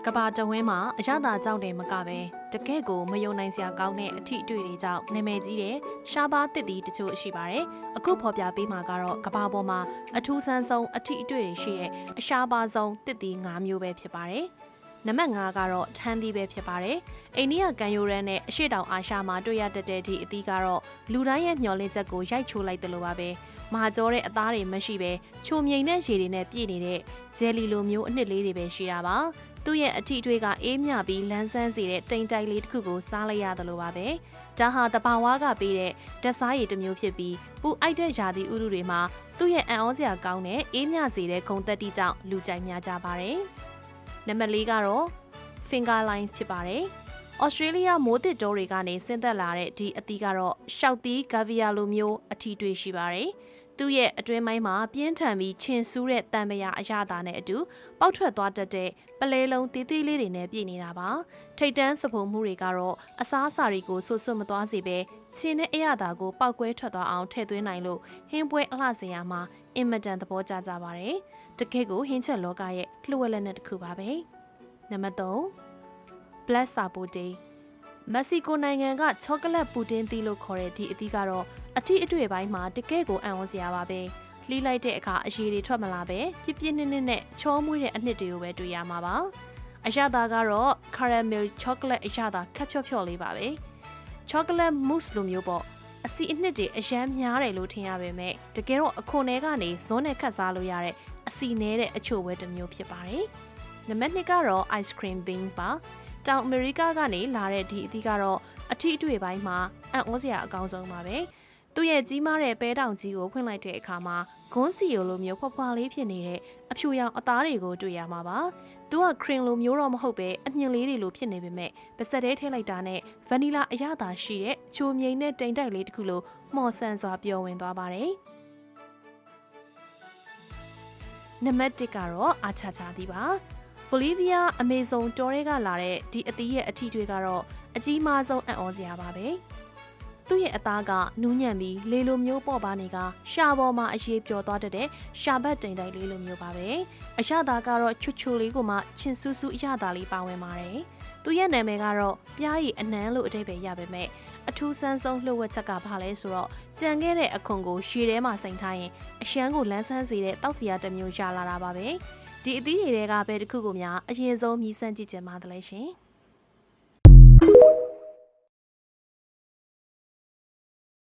ကဘာတဝင်းမှာအရသာကြောင့်တယ်မကပဲတကယ့်ကိုမယုံနိုင်စရာကောင်းတဲ့အထီးအတွေ့တွေကြောင့်နာမည်ကြီးတဲ့ရှားပါးတစ်တီတချို့ရှိပါတယ်။အခုဖော်ပြပေးမှာကတော့ကဘာပေါ်မှာအထူးဆန်းဆုံးအထီးအတွေ့တွေရှိတဲ့အရှားပါးဆုံးတစ်တီ၅မျိုးပဲဖြစ်ပါတယ်။နံပါတ်5ကတော့ထန်းသီးပဲဖြစ်ပါတယ်။အိန္ဒိယကန်ယိုရန်နဲ့အရှေ့တောင်အာရှမှာတွေ့ရတတ်တဲ့အသီးကတော့လူတိုင်းရဲ့မျှော်လင့်ချက်ကိုရိုက်ချိုးလိုက်တယ်လို့ပါပဲ။မဟာကျောတဲ့အသားတွေမရှိပဲချိုမြိန်တဲ့ရေတွေနဲ့ပြည့်နေတဲ့ဂျယ်လီလိုမျိုးအနှစ်လေးတွေပဲရှိတာပါ။သူ့ရဲ့အထီးတွေးကအေးမြပြီးလန်းဆန်းစေတဲ့တိမ်တိုက်လေးတစ်ခုကိုစားလိုက်ရတယ်လို့ပါပဲ။ဒါဟာတဘာဝကပေးတဲ့ဓာတ်စားရည်တစ်မျိုးဖြစ်ပြီးပူအိုက်တဲ့ယာသီဥတုတွေမှာသူ့ရဲ့အံ့ဩစရာကောင်းတဲ့အေးမြစေတဲ့ဂုဏ်သက်တကြောင့်လူကြိုက်များကြပါတယ်။နံပါတ်4ကတော့ finger lines ဖြစ်ပါတယ်။ Australia မိုးတစ်တောတွေကနေဆင်းသက်လာတဲ့ဒီအသီးကတော့ရှောက်သီး Caviar လိုမျိုးအထီးတွေရှိပါတယ်။သူ့ရဲ့အတွင်းပိုင်းမှာပြင်းထန်ပြီးချင်ဆူးတဲ့တံပရာအရသာနဲ့အတူပေါက်ထွက်သွားတတ်တဲ့ပလဲလုံးတီးတီးလေးတွေနဲ့ပြည့်နေတာပါထိတ်တန်းစပုံမှုတွေကတော့အစားအစာတွေကိုဆွဆွမသွားစေပဲချင်းတဲ့အရသာကိုပောက်ကွဲထွက်သွားအောင်ထည့်သွင်းနိုင်လို့ဟင်းပွဲအလှစရာမှာအင်မတန်သဘောကျကြပါတယ်တကယ့်ကိုဟင်းချက်လောကရဲ့လှုပ်ဝက်လက်နဲ့တစ်ခုပါပဲနံပါတ်3 Black Sapote မက္ဆီကိုနိုင်ငံကချောကလက်ပူတင်သီးလို့ခေါ်တဲ့ဒီအသီးကတော့အထီးအတွေ့ပိုင်းမှာတကယ်ကိုအံ့ဩစရာပါပဲလှီးလိုက်တဲ့အခါအရည်တွေထွက်မလာပဲပြပြနစ်နစ်နဲ့ချောမွေးတဲ့အနှစ်တွေကိုပဲတွေ့ရမှာပါအရသာကတော့ caramel chocolate အရသာခက်ဖြော့ဖြော့လေးပါပဲ chocolate mousse လိုမျိုးပေါ့အစီအနှစ်တွေအရမ်းများတယ်လို့ထင်ရပေမဲ့တကယ်တော့အခွန်ထဲကနေဇွန်းနဲ့ခတ်စားလို့ရတဲ့အစီနဲတဲ့အချို့ပဲတစ်မျိုးဖြစ်ပါတယ်နံပါတ်2ကတော့ ice cream beans ပါတောင်အမေရိကကနေလာတဲ့ဒီအသီးကတော့အထီးအတွေ့ပိုင်းမှာအံ့ဩစရာအကောင်းဆုံးပါပဲသူ့ရဲ့ကြီးမားတဲ့ပဲတောင်ကြီးကိုဖွင့်လိုက်တဲ့အခါမှာဂွန်းစီယိုလိုမျိုးဖွားဖွားလေးဖြစ်နေတဲ့အဖြူရောင်အသားတွေကိုတွေ့ရမှာပါသူကခရင်လိုမျိုးတော့မဟုတ်ပဲအမြင့်လေးတွေလိုဖြစ်နေပေမဲ့ပါစက်ထဲထည့်လိုက်တာနဲ့ဗနီလာအရသာရှိတဲ့ချိုမြိန်နဲ့တိမ်တိုက်လေးတစ်ခုလိုမှော်ဆန်စွာပျော်ဝင်သွားပါတယ်နံပါတ်1ကတော့အာချာချာသီးပါBolivia Amazon တောထဲကလာတဲ့ဒီအသီးရဲ့အထီးတွေကတော့အကြီးမားဆုံးအံ့ဩစရာပါပဲသူ့ရဲ့အသားကနူးညံ့ပြီးလေလိုမျိုးပေါ့ပါနေကရှာပေါ်မှာအရေးပျော်သွားတတ်တဲ့ရှာဘတ်တိမ်တိုက်လေးလိုမျိုးပါပဲအရသာကတော့ချွတ်ချူလေးကိုမှချင်ဆူးဆူးအရသာလေးပါဝင်ပါတယ်သူ့ရဲ့နာမည်ကတော့ပြားရည်အနံလို့အဓိပ္ပာယ်ရပေမဲ့အထူးဆန်းဆုံးလှုပ်ဝက်ချက်ကဘာလဲဆိုတော့ကြံခဲ့တဲ့အခွန်ကိုရေထဲမှာစိမ်ထားရင်အရှမ်းကိုလန်းဆန်းစေတဲ့တောက်စီရတစ်မျိုးရလာတာပါပဲဒီအသီးတွေကဘယ်တစ်ခုကိုများအရင်ဆုံးမြည်ဆန်းကြည့်ကြပါသလဲရှင်